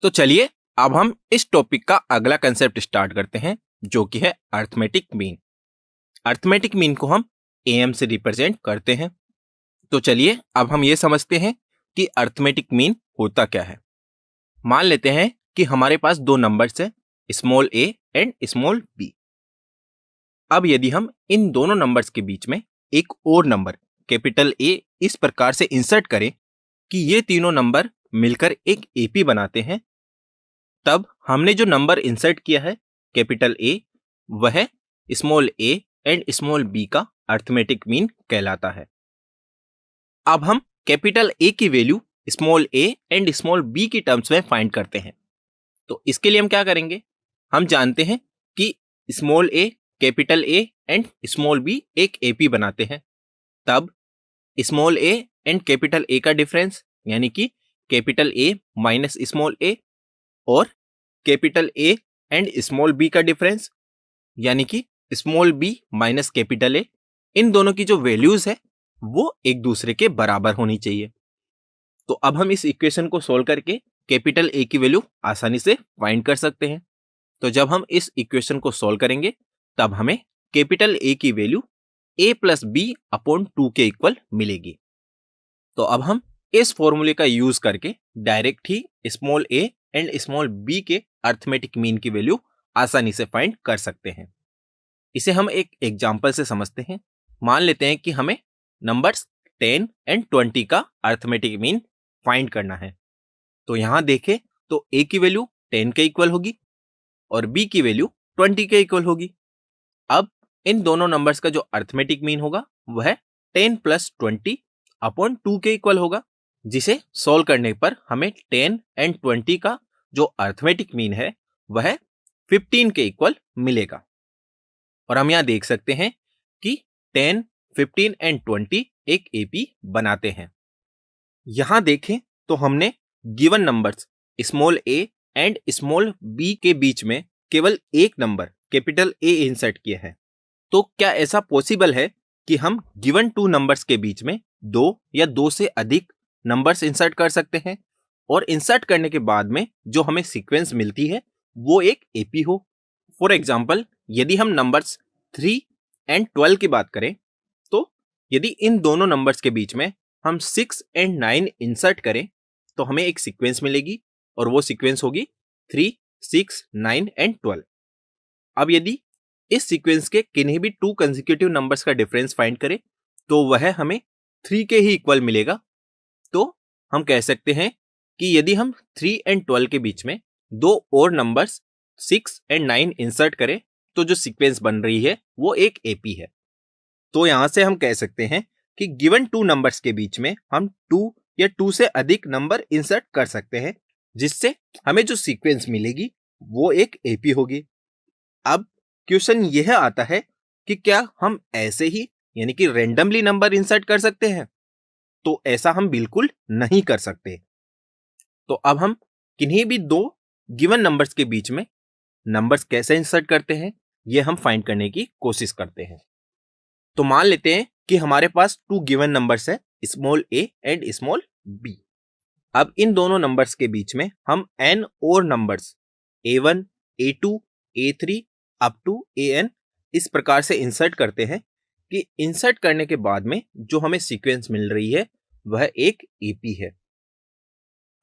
तो चलिए अब हम इस टॉपिक का अगला कंसेप्ट स्टार्ट करते हैं जो कि है अर्थमेटिक मीन। अर्थमेटिक मीन को हम एम से रिप्रेजेंट करते हैं। तो चलिए अब हम ये समझते हैं कि अर्थमेटिक मीन होता क्या है। मान लेते हैं कि हमारे पास दो नंबर्स हैं, small A and small B. अब यदि हम इन दोनों नंबर्स के बीच में एक और नंबर कैपिटल ए इस प्रकार से इंसर्ट करें कि ये तीनों नंबर मिलकर एक एपी बनाते हैं, तब हमने जो नंबर इंसर्ट किया है कैपिटल ए, वह small A and small B का अर्थमेटिक मीन कहलाता है। अब हम कैपिटल ए की value small A and small B की टर्म्स में फाइंड करते हैं। तो इसके लिए हम क्या करेंगे, हम जानते हैं कि small A, capital A and small B एक एपी बनाते हैं। तब small A and capital A का डिफरेंस यानी कि capital A minus small A और capital A and small B का डिफरेंस यानी कि small B minus capital A, इन दोनों की जो वैल्यूज है वो एक दूसरे के बराबर होनी चाहिए। तो अब हम इस इक्वेशन को सोल्व करके कैपिटल ए की वैल्यू आसानी से फाइंड कर सकते हैं। तो जब हम इस इक्वेशन को सोल्व करेंगे तब हमें कैपिटल ए की वैल्यू ए प्लस बी अपॉन 2 के इक्वल मिलेगी। तो अब हम इस फॉर्मूले का यूज करके डायरेक्ट ही small A and small B के अर्थमेटिक मीन की वैल्यू आसानी से फाइंड कर सकते हैं। इसे हम एक एग्जांपल से समझते हैं। मान लेते हैं कि हमें नंबर्स 10 एंड 20 का अर्थमेटिक मीन फाइंड करना है। तो यहां देखें तो ए की वैल्यू 10 के इक्वल होगी और बी की वैल्यू 20 के इक्वल होगी। अब इन दोनों नंबर्स का जो अर्थमेटिक मीन होगा वह 10 प्लस 20 अपॉन 2 के इक्वल होगा, जिसे सोल्व करने पर हमें 10 एंड 20 का जो अर्थमेटिक मीन है वह 15 के इक्वल मिलेगा। और हम यहां देख सकते हैं कि 10, 15 एंड 20 एक एपी बनाते हैं। यहां देखें तो हमने given numbers small A and small B के बीच में केवल एक नंबर कैपिटल ए इंसर्ट किया है। तो क्या ऐसा पॉसिबल है कि हम गिवन टू नंबर्स के बीच में दो या दो से अधिक नंबर्स इंसर्ट कर सकते हैं और इंसर्ट करने के बाद में जो हमें सीक्वेंस मिलती है वो एक एपी हो? फॉर एग्जाम्पल, यदि हम नंबर्स 3 एंड 12 की बात करें तो यदि इन दोनों नंबर्स के बीच में हम 6 एंड 9 इंसर्ट करें तो हमें एक सीक्वेंस मिलेगी और वो सीक्वेंस होगी 3, 6, 9 एंड 12। अब यदि इस सीक्वेंस के किन्हीं भी टू कंसेक्यूटिव नंबर्स का डिफरेंस फाइंड करें तो वह हमें 3 के ही इक्वल मिलेगा। तो हम कह सकते हैं कि यदि हम 3 एंड 12 के बीच में दो और नंबर्स 6 एंड 9 इंसर्ट करें तो जो सीक्वेंस बन रही है वो एक एपी है। तो यहां से हम कह सकते हैं कि गिवन टू नंबर्स के बीच में हम 2 या 2 से अधिक नंबर इंसर्ट कर सकते हैं, जिससे हमें जो सीक्वेंस मिलेगी वो एक एपी होगी। अब क्वेश्चन यह आता है कि क्या हम ऐसे ही यानी कि रैंडमली नंबर इंसर्ट कर सकते हैं? तो ऐसा हम बिल्कुल नहीं कर सकते। तो अब हम किन्हीं भी दो गिवन नंबर्स के बीच में नंबर्स कैसे इंसर्ट करते हैं यह हम फाइंड करने की कोशिश करते हैं। तो मान लेते हैं कि हमारे पास टू गिवन नंबर्स है, small A and small B. अब इन दोनों नंबर्स के बीच में हम n और numbers a1, a2, a3 up to an इस प्रकार से इंसर्ट करते हैं कि इंसर्ट करने के बाद में जो हमें सीक्वेंस मिल रही है वह एक एपी है।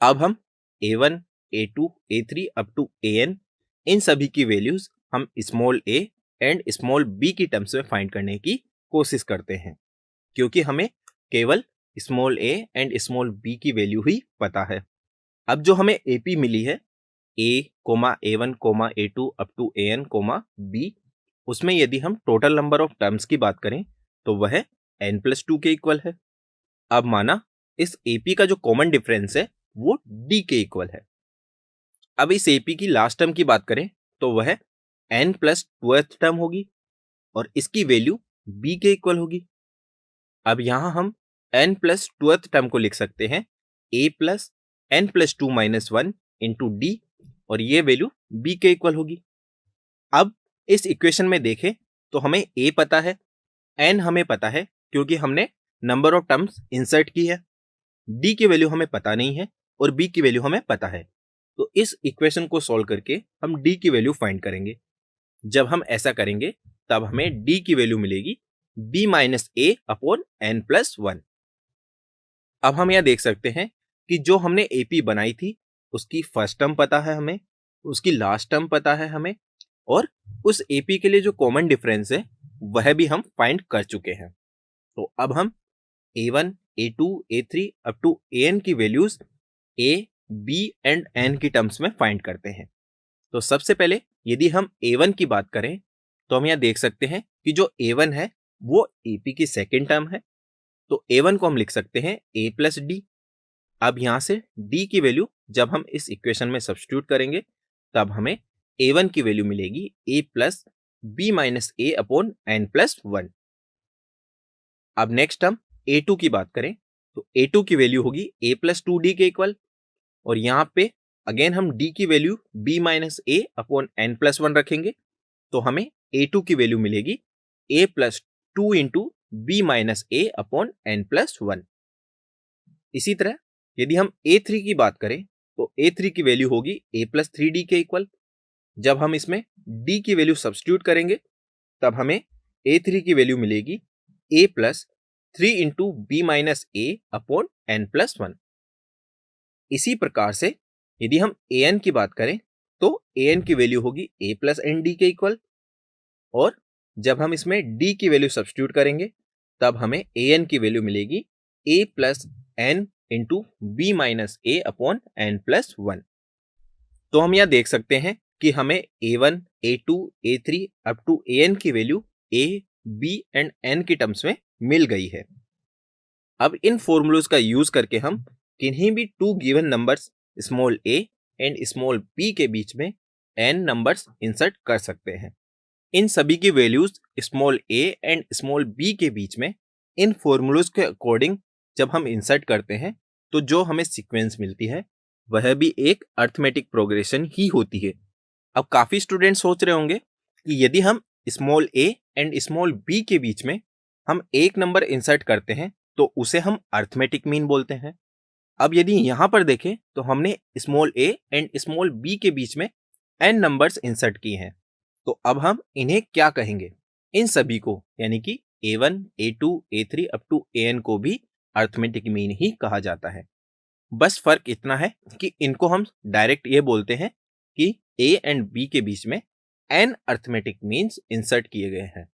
अब हम a1, a2, a3 up to an इन सभी की वैल्यूज हम small a and small b की टर्म्स में फाइंड करने की कोशिश करते हैं, क्योंकि हमें केवल small a and small b की वैल्यू ही पता है। अब जो हमें एपी मिली है a, a1, a2 up to an, b, उसमें यदि हम टोटल नंबर ऑफ टर्म्स की बात करें तो वह n+2 के इक्वल है। अब माना इस एपी का जो कॉमन डिफरेंस है वो d के इक्वल है। अब इस एपी की लास्ट टर्म की बात करें तो वह n+12th टर्म होगी और इसकी वैल्यू b के इक्वल होगी। अब यहां हम n+12th टर्म को लिख सकते हैं a plus n+2-1 into D और ये वैल्यू b के इक्वल होगी। अब इस इक्वेशन में देखें तो हमें a पता है, n हमें पता है क्योंकि हमने नंबर ऑफ टर्म्स इंसर्ट की है, d की वैल्यू हमें पता नहीं है और b की वैल्यू हमें पता है। तो इस इक्वेशन को सॉल्व करके हम d की वैल्यू फाइंड करेंगे। जब हम ऐसा करेंगे तब हमें d की वैल्यू मिलेगी b minus A upon N plus 1। अब हम यह देख सकते हैं कि जो हमने एपी बनाई थी उसकी फर्स्ट टर्म पता है हमें, उसकी लास्ट टर्म पता है हमें, और उस एपी के लिए जो कॉमन डिफरेंस है वह भी हम फाइंड कर चुके हैं। तो अब हम a1, a2, a3 up to an की values a, b and n की टर्म्स में फाइंड करते हैं। तो सबसे पहले यदि हम a1 की बात करें तो हम यह देख सकते हैं कि जो a1 है वो ap की सेकेंड टर्म है। तो a1 को हम लिख सकते हैं a प्लस डी। अब यहां से d की वैल्यू जब हम इस इक्वेशन में सब्स्टिट्यूट करेंगे तब हमें a1 की वैल्यू मिलेगी a plus b minus A upon N plus 1। अब नेक्स्ट हम a2 की बात करें तो a2 की वैल्यू होगी a प्लस 2d के इक्वल, और यहाँ पे अगेन हम d की value b minus A upon N plus 1 रखेंगे तो हमें a2 की वैल्यू मिलेगी a plus 2 into B minus A upon N plus 1। इसी तरह यदि हम a3 की बात करें तो a3 की वैल्यू होगी a प्लस 3d के इक्वल। जब हम इसमें d की वैल्यू सब्स्टिट्यूट करेंगे तब हमें a3 की वैल्यू मिलेगी a plus 3 into B minus A upon N plus 1। इसी प्रकार से यदि हम an की बात करें तो an की वैल्यू होगी a प्लस एन डी के इक्वल, और जब हम इसमें d की वैल्यू सब्स्टिट्यूट करेंगे तब हमें an की वैल्यू मिलेगी a plus N into B minus A upon N plus 1। तो हम यह देख सकते हैं कि हमें a1, a2, a3 up to an की value a, b and n की टर्म्स में मिल गई है। अब इन फॉर्मूलोज का यूज करके हम किन्हीं भी two given numbers small a and small b के बीच में n नंबर्स इंसर्ट कर सकते हैं। इन सभी की values small a and small b के बीच में इन फॉर्मूलोज के अकॉर्डिंग जब हम इंसर्ट करते हैं तो जो हमें सीक्वेंस मिलती है वह भी एक अर्थमेटिक प्रोग्रेशन ही होती है। अब काफी स्टूडेंट सोच रहे होंगे कि यदि हम small a and small b के बीच में हम एक नंबर इंसर्ट करते हैं तो उसे हम अर्थमेटिक मीन बोलते हैं। अब यदि यहां पर देखें तो हमने small a and small b के बीच में n नंबर्स इंसर्ट किए हैं, तो अब हम इन्हें क्या कहेंगे? इन सभी को यानी कि a1, a2, a3 up to an को भी अर्थमेटिक मीन ही कहा जाता है। बस फर्क इतना है कि इनको हम डायरेक्ट ये बोलते हैं कि a एंड b के बीच में n अर्थमेटिक मीन्स इंसर्ट किए गए हैं,